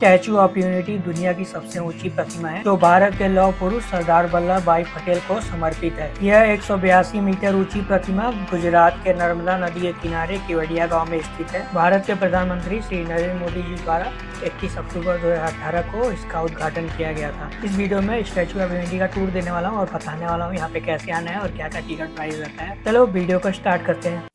Statue of unity दुनिया की सबसे ऊंची प्रतिमा है जो भारत के लौह पुरुष सरदार वल्लभ भाई पटेल को समर्पित है। यह 182 मीटर ऊंची प्रतिमा गुजरात के नर्मदा नदी के किनारे केवड़िया गांव में स्थित है। भारत के प्रधानमंत्री श्री नरेंद्र मोदी जी द्वारा 21 अक्टूबर 2018 को इसका उद्घाटन किया गया था। इस वीडियो में स्टैचू ऑफ यूनिटी का टूर देने वाला हूँ और बताने वाला हूँ यहाँ पे कैसे आना है और क्या क्या टिकट प्राइस रहता है। चलो वीडियो को स्टार्ट करते हैं।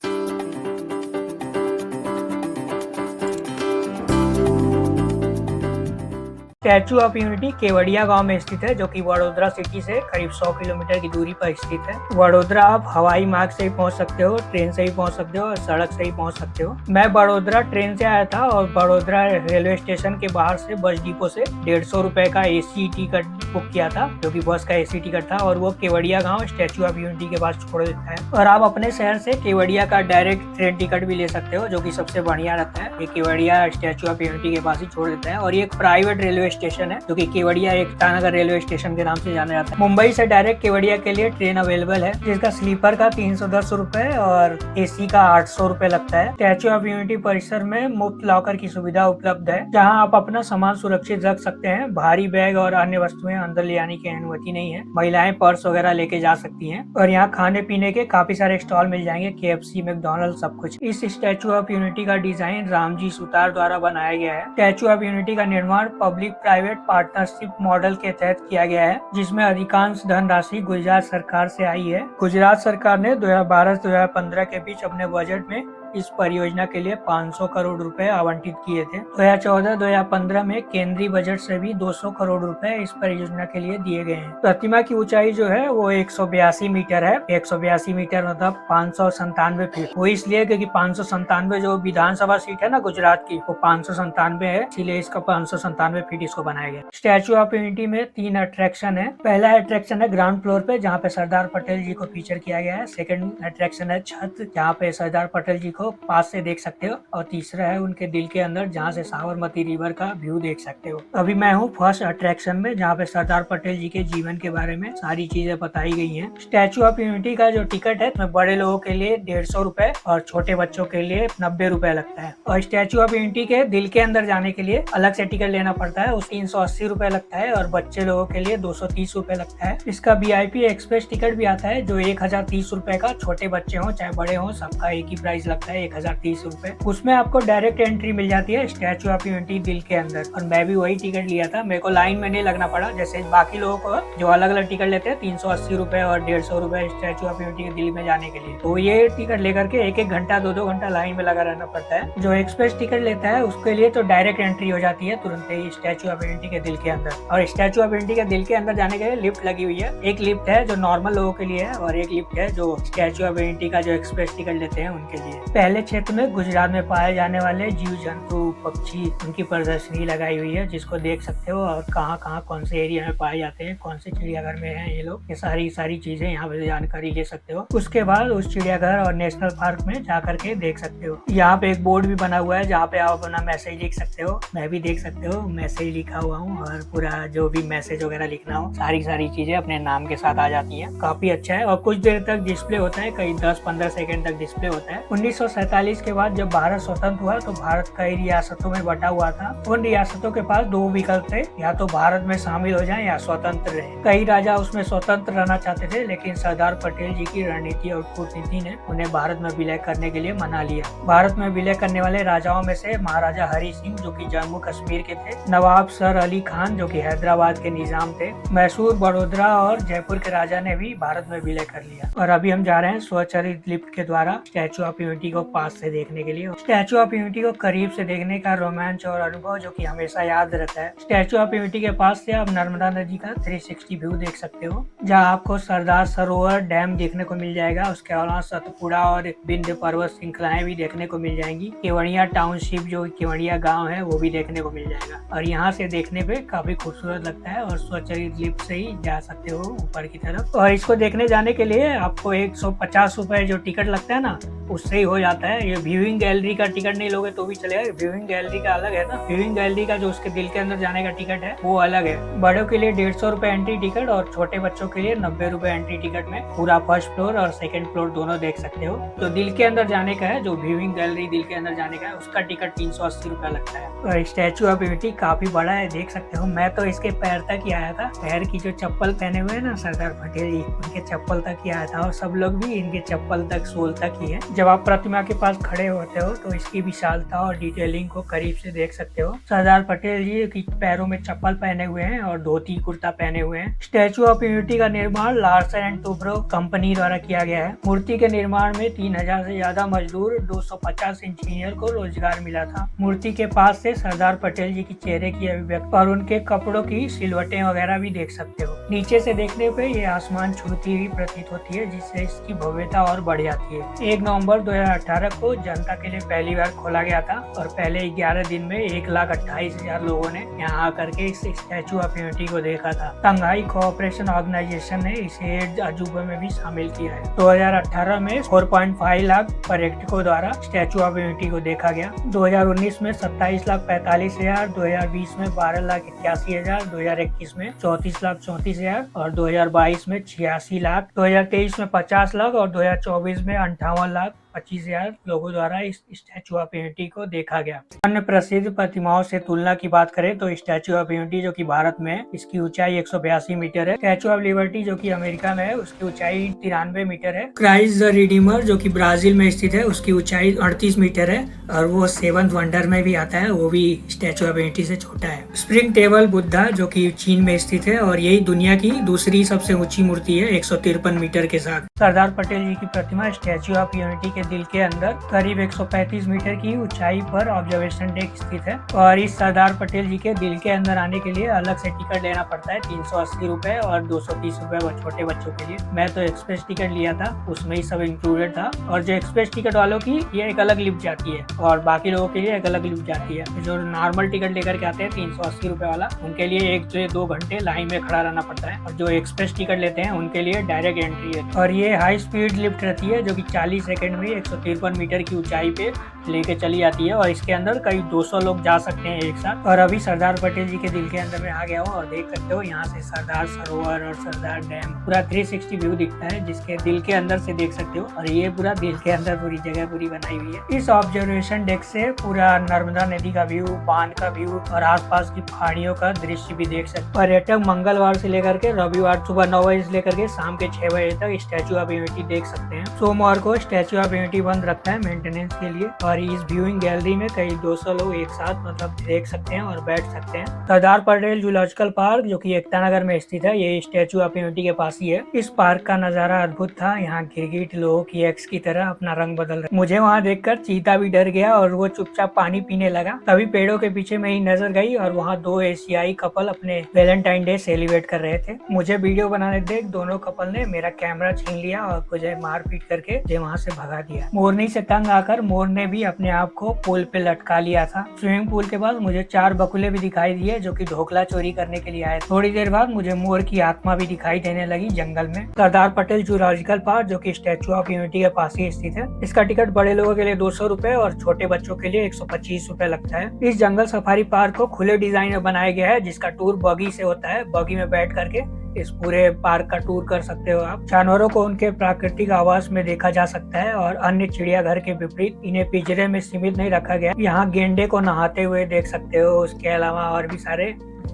स्टैचू ऑफ यूनिटी केवड़िया गांव में स्थित है जो कि वडोदरा सिटी से करीब 100 किलोमीटर की दूरी पर स्थित है। वडोदरा आप हवाई मार्ग से ही पहुंच सकते हो, ट्रेन से ही पहुंच सकते हो और सड़क से ही पहुंच सकते हो। मैं वडोदरा ट्रेन से आया था और वडोदरा रेलवे स्टेशन के बाहर से बस डिपो से 150 रुपए का एसी टिकट बुक किया था जो कि बस का एसी टिकट था और वो केवड़िया गाँव स्टैचू ऑफ यूनिटी के पास छोड़ देता है। और आप अपने शहर से केवड़िया का डायरेक्ट ट्रेन टिकट भी ले सकते हो जो कि सबसे बढ़िया रहता है। ये केवड़िया स्टैचू ऑफ यूनिटी के पास ही छोड़ देता है और ये एक प्राइवेट रेलवे स्टेशन है जो कि केवड़िया एकता नगर रेलवे स्टेशन के नाम से जाना जाता है। मुंबई से डायरेक्ट केवड़िया के लिए ट्रेन अवेलेबल है जिसका स्लीपर का 310 रुपए और एसी का 800 रुपए लगता है। स्टैचू ऑफ यूनिटी परिसर में मुफ्त लॉकर की सुविधा उपलब्ध है जहां आप अपना सामान सुरक्षित रख सकते हैं। भारी बैग और अन्य वस्तुएं अंदर ले आने की अनुमति नहीं है। महिलाएं पर्स वगैरह लेके जा सकती हैं और यहाँ खाने पीने के काफी सारे स्टॉल मिल जाएंगे, KFC, मैकडॉनल्ड, सब कुछ। इस स्टैचू ऑफ यूनिटी का डिजाइन रामजी सुतार द्वारा बनाया गया है। स्टैचू ऑफ यूनिटी का निर्माण पब्लिक प्राइवेट पार्टनरशिप मॉडल के तहत किया गया है जिसमें अधिकांश धनराशि गुजरात सरकार से आई है। गुजरात सरकार ने 2012 से 2015 के बीच अपने बजट में इस परियोजना के लिए 500 करोड़ रुपए आवंटित किए थे। 2014-2015 में केंद्रीय बजट से भी 200 करोड़ रुपए इस परियोजना के लिए दिए गए हैं। प्रतिमा की ऊंचाई जो है वो 182 मीटर है। 182 मीटर मतलब 597 फीट। वो इसलिए क्योंकि 597 जो विधानसभा सीट है ना गुजरात की, वो 597 है, इसीलिए इसका 597 फीट इसको बनाया गया। स्टैचू ऑफ यूनिटी में 3 अट्रैक्शन है। पहला अट्रैक्शन है ग्राउंड फ्लोर पे जहाँ पे सरदार पटेल जी को फीचर किया गया है। सेकंड अट्रैक्शन है छत जहाँ पे सरदार पटेल जी को पास से देख सकते हो और तीसरा है उनके दिल के अंदर जहाँ से साबरमती रिवर का व्यू देख सकते हो। अभी मैं हूँ फर्स्ट अट्रैक्शन में जहाँ पे सरदार पटेल जी के जीवन के बारे में सारी चीजें बताई गई हैं। स्टैचू ऑफ यूनिटी का जो टिकट है उसमें बड़े लोगों के लिए 150 रुपए और छोटे बच्चों के लिए 90 रुपए लगता है। और स्टैचू ऑफ यूनिटी के दिल के अंदर जाने के लिए अलग से टिकट लेना पड़ता है, उस 380 रुपए लगता है और बच्चे लोगों के लिए 230 रुपए लगता है। इसका VIP एक्सप्रेस टिकट भी आता है जो 1030 रुपए का, छोटे बच्चे हो चाहे बड़े हो सबका एक ही प्राइस लगता है 1030 रुपए। उसमें आपको डायरेक्ट एंट्री मिल जाती है स्टैचू ऑफ यूनिटी दिल के अंदर और मैं भी वही टिकट लिया था। मेरे को लाइन में नहीं लगना पड़ा जैसे बाकी लोगों को जो अलग अलग टिकट लेते हैं 380 रुपए और 150 रुपए स्टैचू ऑफ यूनिटी के दिल में जाने के लिए। तो ये टिकट लेकर के एक घंटा 2 घंटा लाइन में लगा रहना पड़ता है। जो एक्सप्रेस टिकट लेता है उसके लिए तो डायरेक्ट एंट्री हो जाती है तुरंत ही स्टैचू ऑफ यूनिटी के दिल के अंदर। और स्टैचू ऑफ यूनिटी के दिल के अंदर जाने के लिए लिफ्ट लगी हुई है। एक लिफ्ट है जो नॉर्मल लोगों के लिए है और एक लिफ्ट है जो स्टैचू ऑफ यूनिटी का जो एक्सप्रेस टिकट लेते हैं उनके लिए। पहले क्षेत्र में गुजरात में पाए जाने वाले जीव जंतु पक्षी उनकी प्रदर्शनी लगाई हुई है जिसको देख सकते हो और कहाँ कौन से एरिया में पाए जाते हैं, कौन से चिड़ियाघर में हैं ये लोग, ये सारी चीजें यहाँ पे जानकारी ले सकते हो। उसके बाद उस चिड़ियाघर और नेशनल पार्क में जाकर के देख सकते हो। यहाँ पे एक बोर्ड भी बना हुआ है जहाँ पे आप अपना मैसेज लिख सकते हो। मैं भी देख सकते हो मैसेज लिखा हुआ हूँ और पूरा जो भी मैसेज वगैरह लिखना हो सारी चीजें अपने नाम के साथ आ जाती है। काफी अच्छा है और कुछ देर तक डिस्प्ले होता है, कई 10-15 सेकंड तक डिस्प्ले होता है। 1947 के बाद जब भारत स्वतंत्र हुआ तो भारत कई रियासतों में बटा हुआ था। उन रियासतों के पास 2 विकल्प थे, या तो भारत में शामिल हो जाएं या स्वतंत्र रहें। कई राजा उसमें स्वतंत्र रहना चाहते थे लेकिन सरदार पटेल जी की रणनीति और कूटनीति ने उन्हें भारत में विलय करने के लिए मना लिया। भारत में विलय करने वाले राजाओं में से महाराजा हरि सिंह जो कि जम्मू कश्मीर के थे, नवाब सर अली खान जो कि हैदराबाद के निजाम थे, मैसूर, बड़ोदरा और जयपुर के राजा ने भी भारत में विलय कर लिया। और अभी हम जा रहे हैं स्वचालित लिफ्ट के द्वारा स्टैचू ऑफ यूनिटी को पास से देखने के लिए। स्टैचू ऑफ यूनिटी को करीब से देखने का रोमांच और अनुभव जो कि हमेशा याद रहता है। स्टैचू ऑफ यूनिटी के पास से आप नर्मदा नदी का 360 व्यू देख सकते हो जहां आपको सरदार सरोवर डैम देखने को मिल जाएगा। उसके अलावा सतपुड़ा और विंध्य पर्वत श्रृंखलाएं भी देखने को मिल जाएंगी। केवड़िया टाउनशिप जो केवड़िया गाँव है वो भी देखने को मिल जाएगा और यहाँ से देखने पे काफी खूबसूरत लगता है और स्वचालित लिफ्ट से ही जा सकते हो ऊपर की तरफ। और इसको देखने जाने के लिए आपको 150 रुपए जो टिकट लगता है ना उससे ही हो जाता है। ये व्यूइंग गैलरी का टिकट नहीं लोगे तो भी चलेगा, व्यूइंग गैलरी का अलग है ना। व्यूइंग गैलरी का जो उसके दिल के अंदर जाने का टिकट है वो अलग है। बड़ों के लिए 150 रुपए एंट्री टिकट और छोटे बच्चों के लिए 90 रुपए एंट्री टिकट में पूरा फर्स्ट फ्लोर और सेकंड फ्लोर दोनों देख सकते हो। तो दिल के अंदर जाने का है, जो व्यूइंग गैलरी दिल के अंदर जाने का है, उसका टिकट 380 रुपया लगता है। और स्टैचू ऑफ यूनिटी काफी बड़ा है, देख सकते हो। मैं तो इसके पैर तक ही आया था, पैर की जो चप्पल पहने हुए है ना सरदार पटेल जी, उनके चप्पल तक ही आया था। और सब लोग भी इनके चप्पल तक, सोल तक ही है। जब आप प्रतिमा के पास खड़े होते हो तो इसकी विशालता और डिटेलिंग को करीब से देख सकते हो। सरदार पटेल जी की पैरों में चप्पल पहने हुए हैं और धोती कुर्ता पहने हुए हैं। स्टैचू ऑफ यूनिटी का निर्माण लार्सन एंड टुब्रो कंपनी द्वारा किया गया है। मूर्ति के निर्माण में 3000 से ज्यादा मजदूर, 250 इंजीनियर को रोजगार मिला था। मूर्ति के पास से सरदार पटेल जी की चेहरे की अभिव्यक्ति और उनके कपड़ों की सिलवटें वगैरह भी देख सकते हो। नीचे से देखने पे ये आसमान छूती हुई प्रतीत होती है, जिससे इसकी भव्यता और बढ़ जाती है। 1 नवंबर 2018 को जनता के लिए पहली बार खोला गया था और पहले 11 दिन में 1,28,000 लोगों ने यहाँ आकर के इस स्टैचू ऑफ यूनिटी को देखा था। शंघाई कोऑपरेशन ऑर्गेनाइजेशन ने इसे अजूबे में भी शामिल किया है। 2018 में 4.5 लाख पर्यटकों द्वारा स्टैचू ऑफ यूनिटी को देखा गया। 2019 में 27,45,000, 2020 में 12,81,000, 2021 में 34,34,000 और 2022 में 86 लाख, 2023 में 50 लाख और 2024 में 58,25,000 लोगों द्वारा इस स्टैचू ऑफ यूनिटी को देखा गया। अन्य प्रसिद्ध प्रतिमाओं से तुलना की बात करें तो स्टैचू ऑफ यूनिटी जो कि भारत में है, इसकी ऊंचाई 182 मीटर है। स्टैचू ऑफ लिबर्टी जो कि अमेरिका में है, उसकी ऊंचाई 93 मीटर है। क्राइस्ट द रिडीमर जो कि ब्राजील में स्थित है, उसकी ऊंचाई 38 मीटर है और वो 7th वंडर में भी आता है, वो भी स्टैचू ऑफ यूनिटी से छोटा है। स्प्रिंग टेबल बुद्धा जो कि चीन में स्थित है और यही दुनिया की दूसरी सबसे ऊंची मूर्ति है 153 मीटर के साथ। सरदार पटेल जी की प्रतिमा स्टैचू ऑफ यूनिटी के दिल के अंदर करीब 135 मीटर की ऊंचाई पर ऑब्जर्वेशन डेक स्थित है। और इस सरदार पटेल जी के दिल के अंदर आने के लिए अलग से टिकट लेना पड़ता है, 380 रुपए और 230 रुपए छोटे बच्चों के लिए। मैं तो एक्सप्रेस टिकट लिया था, उसमें ही सब इंक्लूडेड था। और जो एक्सप्रेस टिकट वालों की ये एक अलग लिफ्ट जाती है और बाकी लोगों के लिए एक अलग लिफ्ट जाती है। जो नॉर्मल टिकट लेकर के आते हैं 380 रुपए वाला, उनके लिए 1 से 2 घंटे लाइन में खड़ा रहना पड़ता है। और जो एक्सप्रेस टिकट लेते हैं उनके लिए डायरेक्ट एंट्री है। और ये हाई स्पीड लिफ्ट रहती है जो कि 40 सेकंड में 153 मीटर की ऊंचाई पे लेके चली जाती है और इसके अंदर कई 200 लोग जा सकते हैं एक साथ। और अभी सरदार पटेल जी के दिल के अंदर में आ गया हूँ और देख सकते हो यहाँ से सरदार सरोवर और सरदार डैम पूरा 360 व्यू दिखता है, जिसके दिल के अंदर से देख सकते हो। और ये पूरा दिल के अंदर पूरी जगह पूरी बनाई हुई है। इस ऑब्जर्वेशन डेक से पूरा नर्मदा नदी का व्यू, बांध का व्यू और आसपास की पहाड़ियों का दृश्य भी देख सकते हैं। पर्यटक मंगलवार से लेकर के रविवार सुबह 9 बजे से लेकर के शाम के 6 बजे तक स्टैचू ऑफ यूनिटी देख सकते हैं। सोमवार को स्टैचू ऑफ यूनिटी बंद रखता है मेंटेनेंस के लिए। और इस व्यूइंग गैलरी में कई 200 लोग एक साथ मतलब देख सकते हैं और बैठ सकते हैं। सरदार पटेल जूलॉजिकल पार्क जो कि एकता नगर में स्थित है, ये स्टैचू ऑफ यूनिटी के पास ही है। इस पार्क का नजारा अद्भुत था। यहाँ गिरगिट लोगों की एक्स की तरह अपना रंग बदल रहा। मुझे वहाँ देखकर चीता भी डर गया और वो चुपचाप पानी पीने लगा। तभी पेड़ों के पीछे मेरी नजर गई और वहाँ 2 एशियाई कपल अपने वैलेंटाइन डे सेलिब्रेट कर रहे थे। मुझे वीडियो बनाने देख दोनों कपल ने मेरा कैमरा छीन लिया और मुझे मारपीट करके वहाँ से भगा दिया। मोरनी से तंग आकर मोर ने भी अपने आप को पुल पे लटका लिया था। स्विमिंग पूल के पास मुझे 4 बकुले भी दिखाई दिए जो कि ढोकला चोरी करने के लिए आए। थोड़ी देर बाद मुझे मोर की आत्मा भी दिखाई देने लगी जंगल में। सरदार पटेल जूलॉजिकल पार्क जो कि स्टैचू ऑफ यूनिटी के पास ही स्थित है, इसका टिकट बड़े लोगों के लिए 200 रुपए और छोटे बच्चों के लिए 125 रुपए लगता है। इस जंगल सफारी पार्क को खुले डिजाइन में बनाया गया है, जिसका टूर बगी से होता है। बगी में बैठ करके इस पूरे पार्क का टूर कर सकते हो आप। जानवरों को उनके प्राकृतिक आवास में देखा जा सकता है और अन्य चिड़ियाघर के विपरीत इन्हें पिंजरे में सीमित नहीं रखा गया। यहाँ गेंडे को नहाते हुए देख सकते हो। उसके अलावा और भी सारे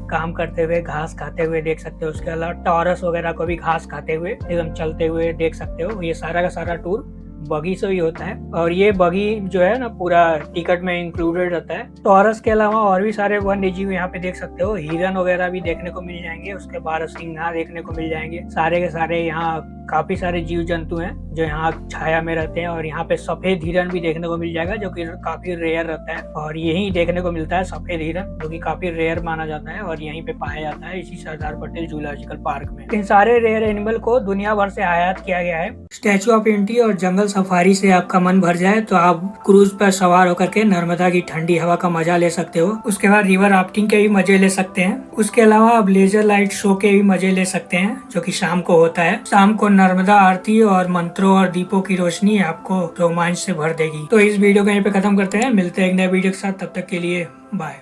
काम करते हुए, घास खाते हुए देख सकते हो। उसके अलावा टॉरस वगैरह को भी घास खाते हुए एकदम चलते हुए देख सकते हो। ये सारा का सारा टूर बगी से ही होता है और ये बगी जो है ना पूरा टिकट में इंक्लूडेड रहता है। टॉरस के अलावा और भी सारे वन्य जीव यहाँ पे देख सकते हो। हिरन वगैरह भी देखने को मिल जाएंगे, उसके बाद सिंघा देखने को मिल जाएंगे। सारे के सारे यहाँ काफी सारे जीव जंतु हैं जो यहाँ छाया में रहते हैं। और यहाँ पे सफेद हिरन भी देखने को मिल जाएगा जो कि काफी रेयर रहता है और यही देखने को मिलता है सफेद हिरन, जो कि काफी रेयर माना जाता है और यहीं पे पाया जाता है इसी सरदार पटेल जूलॉजिकल पार्क में। इन सारे रेयर एनिमल को दुनिया भर से आयात किया गया है। स्टैचू ऑफ यूनिटी और जंगल सफारी से आपका मन भर जाए तो आप क्रूज पर सवार होकर के नर्मदा की ठंडी हवा का मजा ले सकते हो। उसके बाद रिवर राफ्टिंग के भी मजे ले सकते हैं। उसके अलावा आप लेजर लाइट शो के भी मजे ले सकते हैं जो कि शाम को होता है। शाम को नर्मदा आरती और मंत्रों और दीपों की रोशनी आपको रोमांच से भर देगी। तो इस वीडियो को यहीं पे खत्म करते हैं, मिलते हैं एक नए वीडियो के साथ, तब तक के लिए बाय।